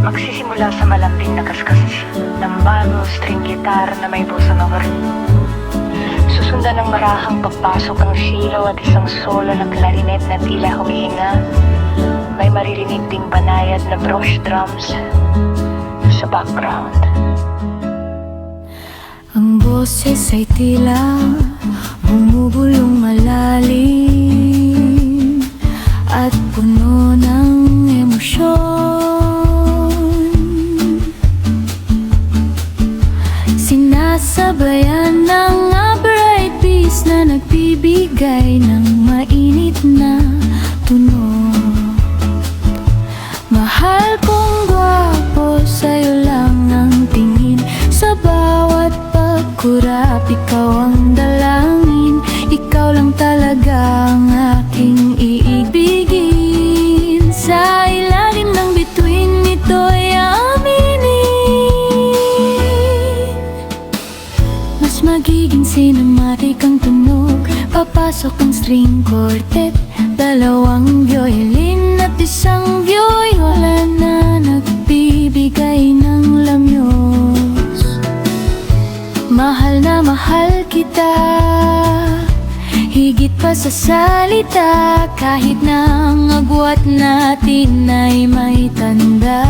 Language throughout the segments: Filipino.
Magsisimula sa malambing na kaskas ng bano, string guitar na may busang awari. Susundan ng marahang pagpasok ng silaw at isang solo ng clarinet na tila humihinga. May maririnig ding banayad na brush drums sa background. Ang boses ay tila bumubulong malalim at puno ng emosyon. Sinasabayan ng bright beats na nagbibigay ng mainit na tunog. Mahal kong gwapo, sa'yo lang ang tingin. Sa bawat pagkurap, ikaw ang dalangin. Ikaw lang talaga ang aking iibigin. Sa ilalim ng bituin nito'y aminin. Mas magiging cinematic ang tunog. Papasok ang string quartet, dalawang violin at isang viola na nagbibigay ng lamyos. Mahal na mahal kita, higit pa sa salita. Kahit na ang agwat natin ay may tanda.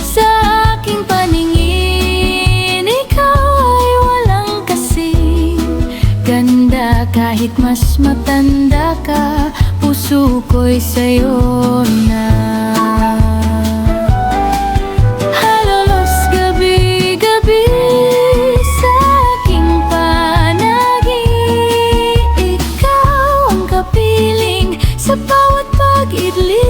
Sa aking paningin, ikaw ay walang kasing ganda. Kahit mas matanda ka, puso ko'y sa'yo na. Halalos gabi-gabi sa aking panagin. Ikaw ang kapiling sa bawat pag-idlip.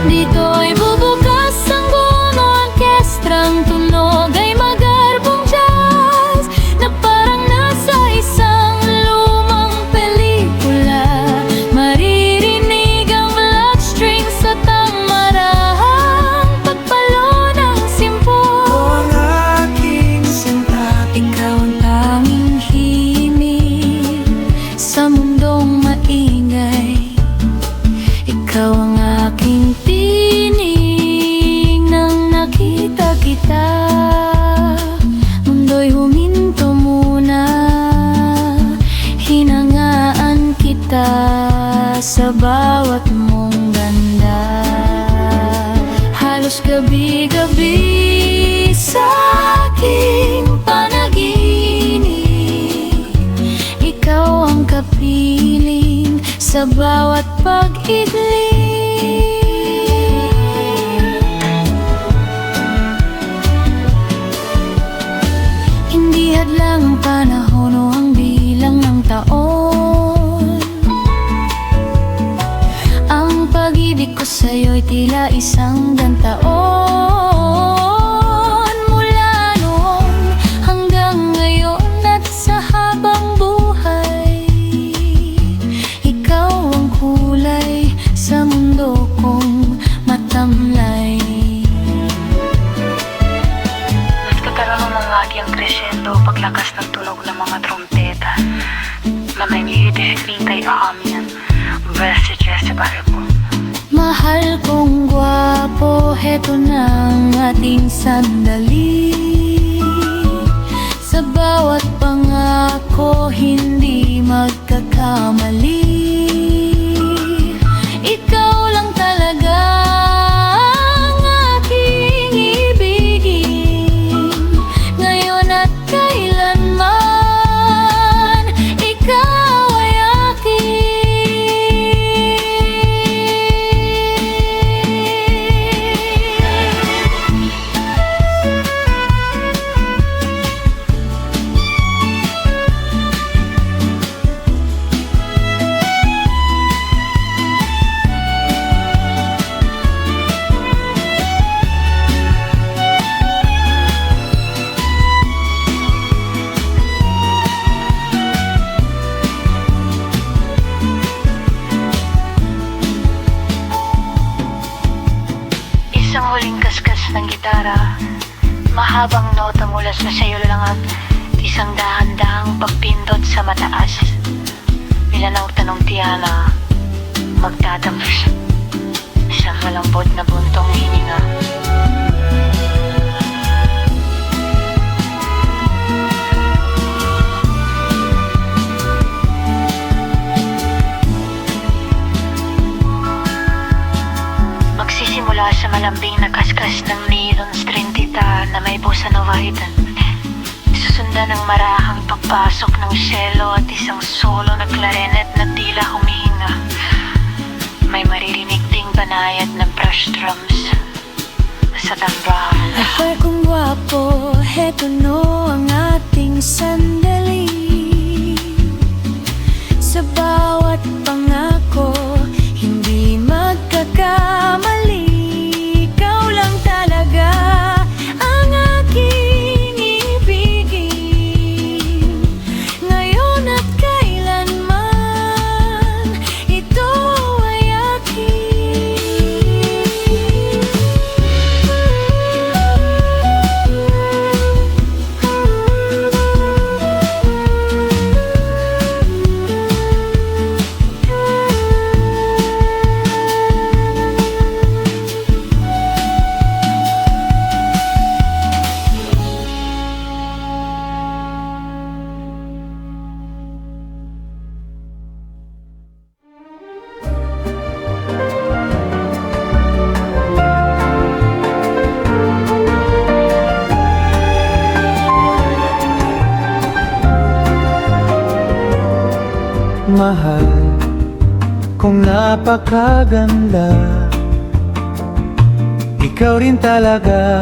Dito'y bubukas ang buong orkestrang tunog ay magarbong jazz na parang nasa isang lumang pelikula. Maririnig ang black strings at ang marahang pagpalo ng simpo. Ang aking sinta, Ikaw ang tanging himig sa mundong maingay. Ikaw ang aking tinig nang nakita kita. Mundo'y huminto muna, hinangaan kita sa bawat mong ganda. Halos gabi-gabi sa aking panaginip, ikaw ang kapiling sa bawat pag-idlip. Hindi hadlang ang panahon o ang bilang ng taon. Ang pag-ibig ko sa'yo'y tila isang gantaon. Mula noon hanggang ngayon at sa habang buhay, ikaw ang kulay sa mundo kong matamlay. Nagkakaroon ng agyang crescendo paglakas ng tunog ng mga trompeta na may eskrinta'y amin versace pare po. Mahal kong gwapo, heto na ang ating sandali. Sa bawat pangako, hindi magkakamali. Ikaw lang talaga ang aking ibigin, ngayon at kailanman. Ikaw ay akin. gitara, mahabang nota mula sa sayo lang at isang dahan-dahang pagpinta buntot sa mataas. Milanaw tanong tiyana, magtatapos sa malambot na buntong hininga. Magsisimula sa malambing na kaskas ng nilon string tita na may bossa nova hidden. Susundan ng marahang pagpasok ng cello at isang solo na clarinet na tila humihinga. May maririnig ding banayad na brush drums sa tambahan. Ay kung gwapo, heto no ang ating sandali. Sa bawat pangako, hindi magkakamali. Ikaw lang talaga ang aking ibigin. Ngayon at kailanman, ito ay akin. Mahal kong napakaganda, ikaw rin talaga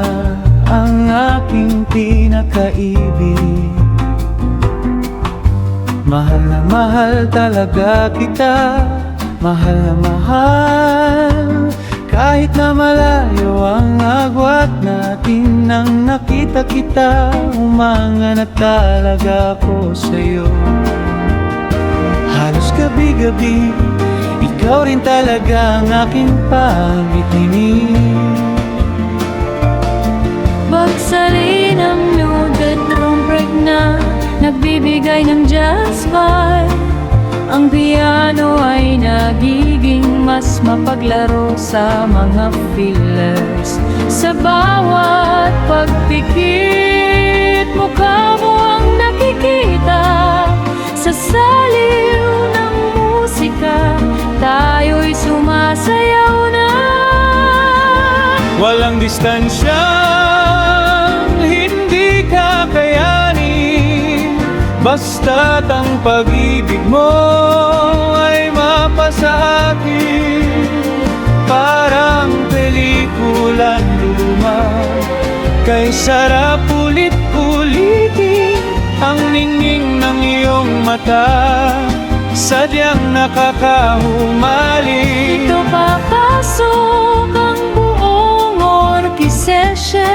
ang aking pinakaibig. Mahal na mahal talaga kita, mahal na mahal. Kahit na malayo ang agwat natin, nang nakita kita, umanga na talaga ako sa'yo. Halos gabi-gabi, ikaw rin talaga ang aking pangitinig. Bagsarin ang nude bedroom na nagbibigay ng jazz vibe. Ang piano ay nagiging mas mapaglaro sa mga fillers. Sa bawat pagpikit, mukha mo ang nakikita. Sa saliw ng musika, tayo'y sumasayaw na. Walang distansyang hindi kakayanin, basta't ang pag-ibig mo ay mapasa akin. Parang pelikulang luma, kay sarap ulit-ulitin ang ningning ng iyong mata, sadyang nakakahumaling. Dito papasok ang buong orchestra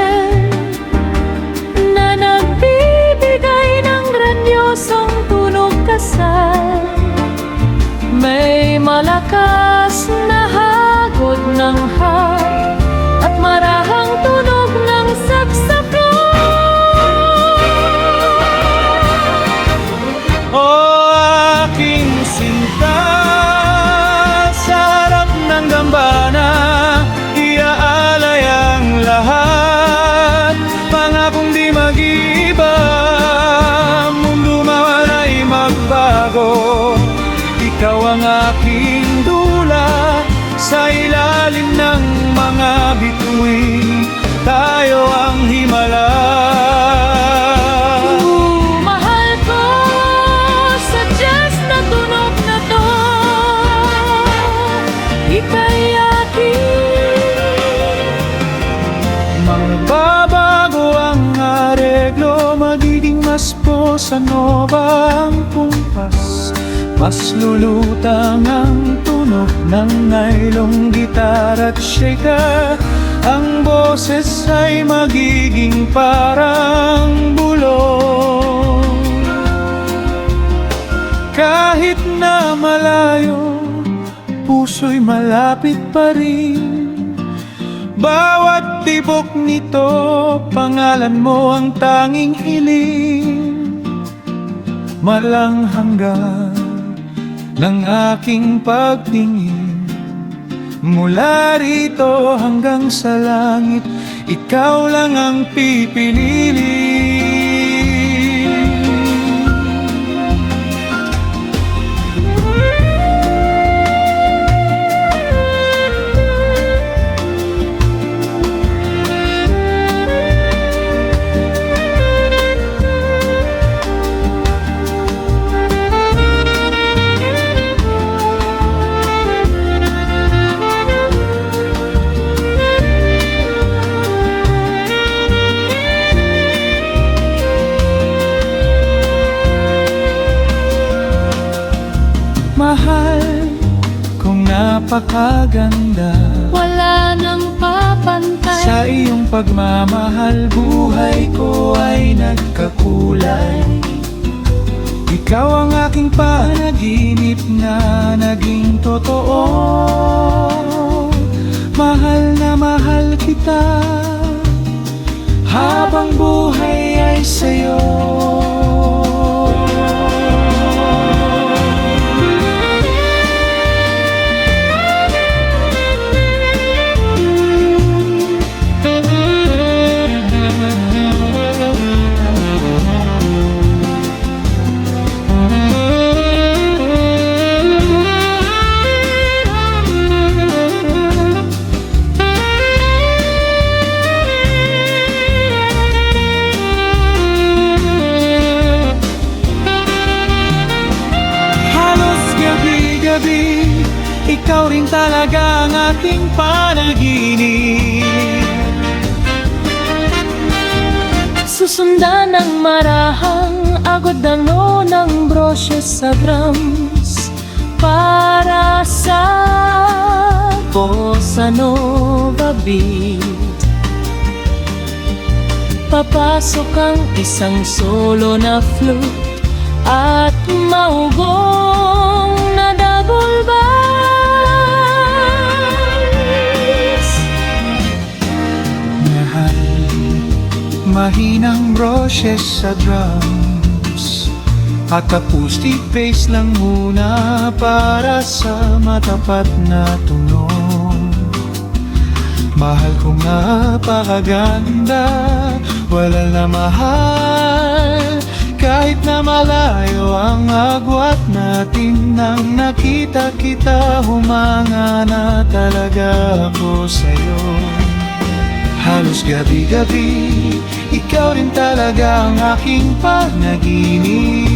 na nagbibigay ng grandiosong tunog kasal. May malakas na hagod ng heart at marahang tunog ng saxophone. O aking sinta, sa harap ng dambana, iaalay ang lahat. Pangakong di mag-iiba, mundo man ay magbago. Ikaw ang aking dula, sa ilalim ng mga bituin, tayo ang himala. Mahal ko sa jazz na tunog na to, ika'y akin. Magbabago ang areglo, magiging mas bossa nova ang kumpas. Mas lulutang ang tunog ng nailong gitar at shaker. Ang boses ay magiging parang bulong. Kahit na malayo, puso'y malapit pa rin. Bawat tibok nito, pangalan mo ang tanging hiling. malanghanggan ng aking pagtingin. Mula rito hanggang sa langit, ikaw lang ang pipiliin. Mahal kong napakaganda, Wala nang papantay. sa iyong pagmamahal buhay ko ay nagkakulay. Ikaw ang aking panaginip na naging totoo. Mahal na mahal kita, habang buhay ay sa'yo. Ikaw rin talaga ang aking panaginip. Susundan ng marahang agodano ng brosyo sa drums para sa bossa nova beat. Papasok ang isang solo na flute at maugong na double bass. Mahinang brushes sa drums at acoustic bass lang muna para sa matapat na tunog. Mahal kong napakaganda, wala na mahal kahit na malayo ang agwat natin. Nang nakita kita, humanga na talaga ako sa'yo. Halos gabi-gabi, ikaw rin talaga ang aking panaginip.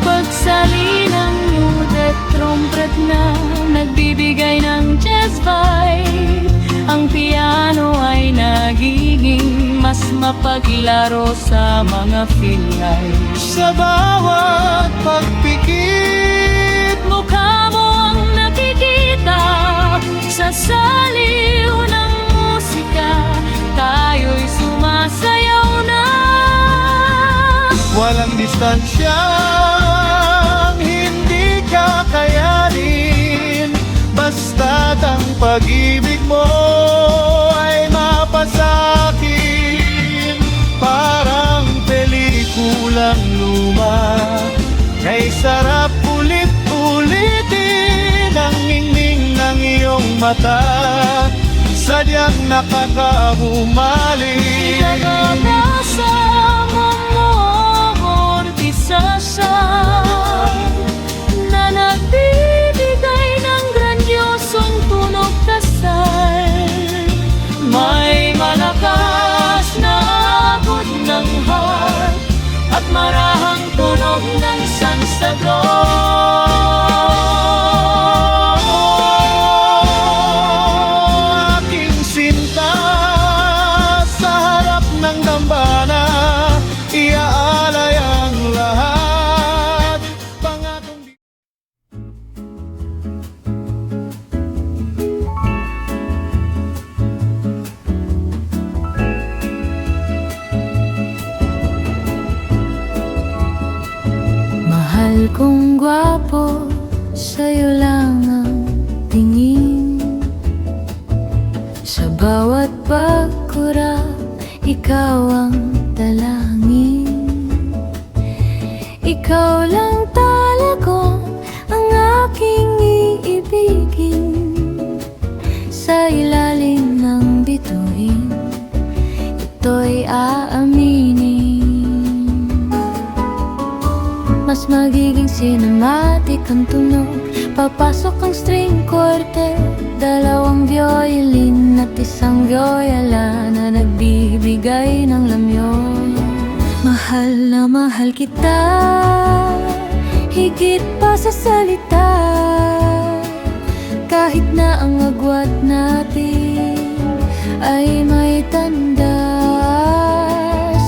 Pagsali ng lute at trumpet na nagbibigay ng jazz vibe, ang piano ay nagiging mas mapaglaro sa mga filay. Sa bawat pagpikit, Mukha mo ang nakikita sa saliw ng musika. Tayo'y sumasayaw na. walang distansyang hindi kakayanin. Basta't ang pag-ibig mo ay mapasakin. Parang pelikulang luma, kay sarap ulit-ulitin ang ningning ng iyong mata. Sadyang nakakahumaling. Nakakasama mo mortisasan na nagbibigay ng grandiosong tunog dasal. May malakas na agos ng heart at marahang tunog ng sansador. Aking sinta, sa harap ng dambana, iaalay ang lahat. Pangakong Mahal kong gwapo, sa'yo lang ang tingin. Sa bawat pagkurap, ikaw ang dalangin. Ikaw lang talaga ang aking iibigin. Sa ilalim ng bituin, ito'y aaminin. Mas magiging cinematic ang tunog. Papasok ang string quartet, dalawang violin at isang viola na nagbibigay ng lamyon. Mahal na mahal kita, higit pa sa salita. Kahit na ang agwat natin ay may tanda.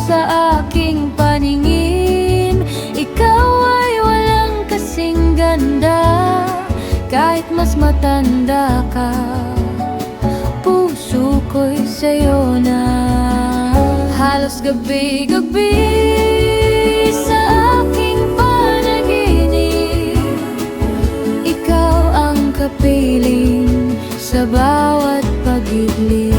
Sa aking paningin, ikaw ay walang kasing ganda. Kahit mas matanda ka, puso ko'y sa'yo na. Halos gabi-gabi sa aking panaginip, ikaw ang kapiling sa bawat pag-ibig.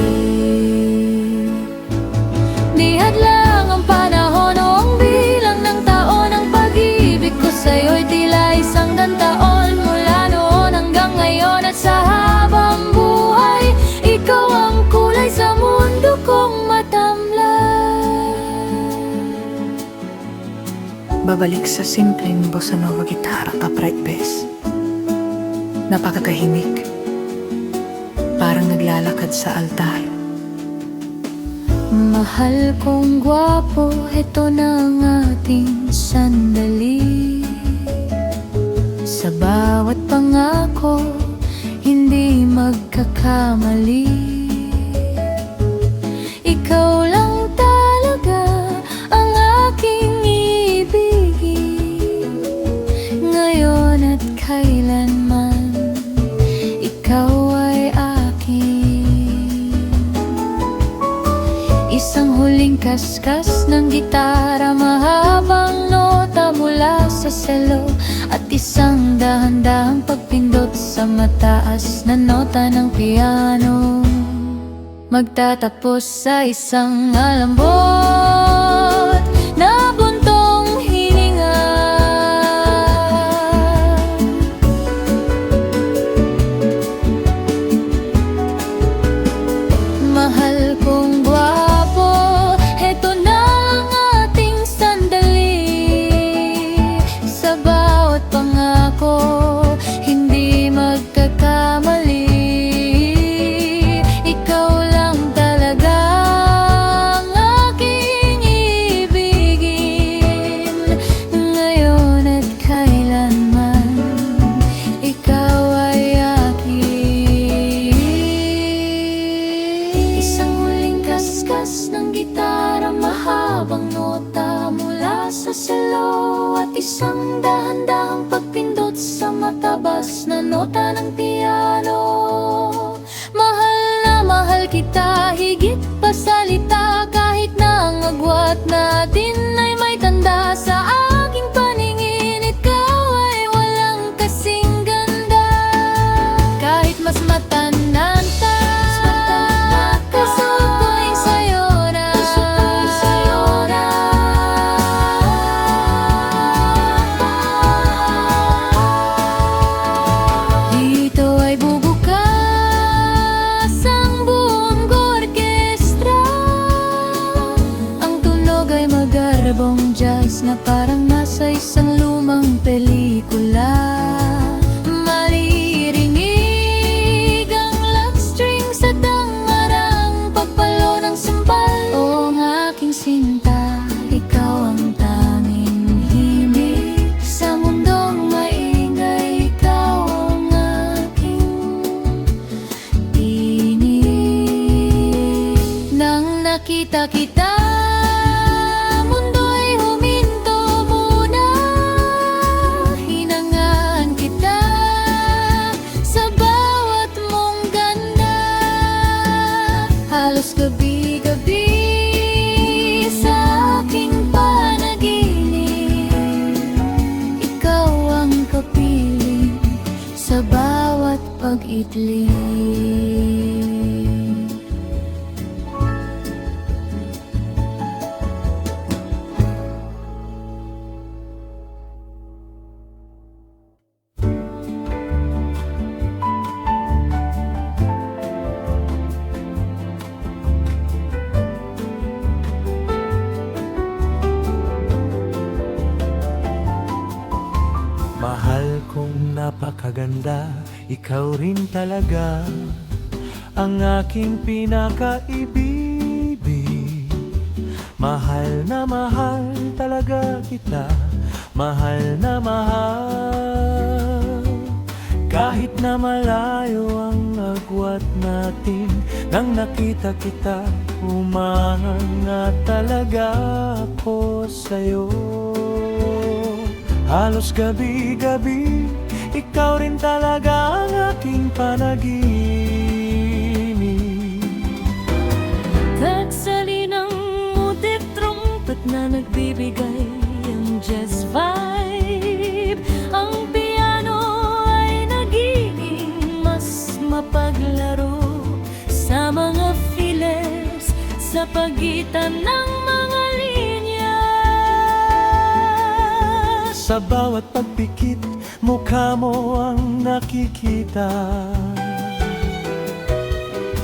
Di hadlang ang panahon o ang bilang ng taon, ang pag-ibig ko sa'yo'y tila isang taon. Mula noon hanggang ngayon at sa habang buhay, ikaw ang kulay sa mundo kong matamlay. Babalik sa simpleng bossa nova gitara at upright bass. Napakatahimik, parang naglalakad sa altar. Mahal kong gwapo, ito na ang ating sandali. Sa bawat pangako, hindi magkakamali. Ikaw lang talaga ang aking ibigin. Ngayon at kailanman, ikaw ay akin. Isang huling kaskas ng gitara, mahabang nota mula sa selo, at isang dahan-dahang pagpindot sa mataas na nota ng piano. Magtatapos sa isang alambot na buntong hininga. Mahal kong gwapo, eto na ang ating sandali. Sa bawat pangako, hindi magkakamali. Ikaw lang talaga ang aking ibigin. Ngayon at kailanman, ikaw ay akin. Isang huling kaskas ng gitara, mahabang nota mula sa selo, at isang dahan-dahang pagpindot sa matabas na nota ng piano. Mahal na mahal kita, higit pa salita. Kahit na ang agwat natin ay may tanda. Sa aking paningin, ikaw ay walang kasing ganda. Kahit mas matanda ka, puso ko'y sa'yo na. Dito ay bubukas ang buong orkestra. Ang tunog ay magarbong jazz na parang nasa isang lumang pelikula. Maririnig ang love strings at ang marang pagpalo ng simbal. O ang aking sinta, ikaw ang tanging himig sa mundong maingay. Ikaw ang aking tinig. Nang nakita kita, mundo'y huminto muna. Hinangaan kita sa bawat mong ganda. Halos gabi-gabi sa aking panaginip, ikaw ang kapiling sa bawat pag-idling. napakaganda. Ikaw rin talaga ang aking pinakaibibig. Mahal na mahal talaga kita, mahal na mahal. Kahit na malayo ang agwat natin, nang nakita kita, umanga talaga ako sa'yo. Halos gabi-gabi, ikaw rin talaga ang aking panaginip. Tagsalinang mutik trumpet na nagbibigay ang jazz vibe. Ang piano ay nagiging mas mapaglaro sa mga files, sa pagitan ng mga linya. Sa bawat pagpikit, mukha mo ang nakikita.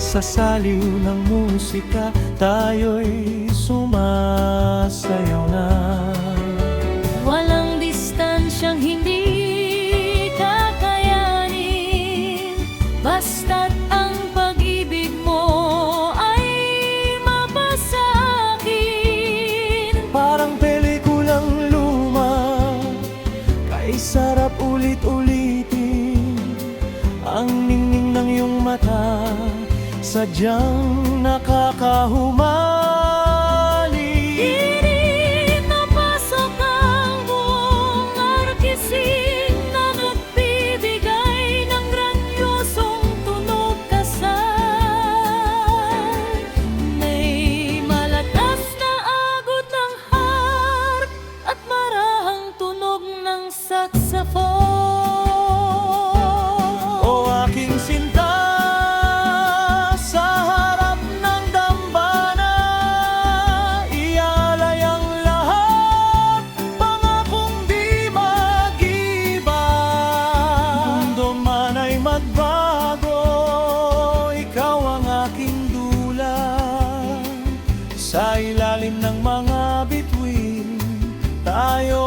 Sa saliw ng musika, tayo'y sumasayaw na. Walang distansyang hindi kakayanin, basta't ang pag-ibig mo ay mapasa'kin. Parang pelikulang luma, kay sarap ulit-ulitin. Ang ningning ng iyong mata, sadyang nakakahumali. Init na pasok ang buong arkising na nagbibigay ng granyosong tunog kasal. May malakas na agot ng harp at marahang tunog ng saxophone. O aking sinta, sa harap ng dambana, ialay ang lahat, pangakong di mag-iba. Mundo man ay magbago, ikaw ang aking dula. Sa ilalim ng mga bituin, tayo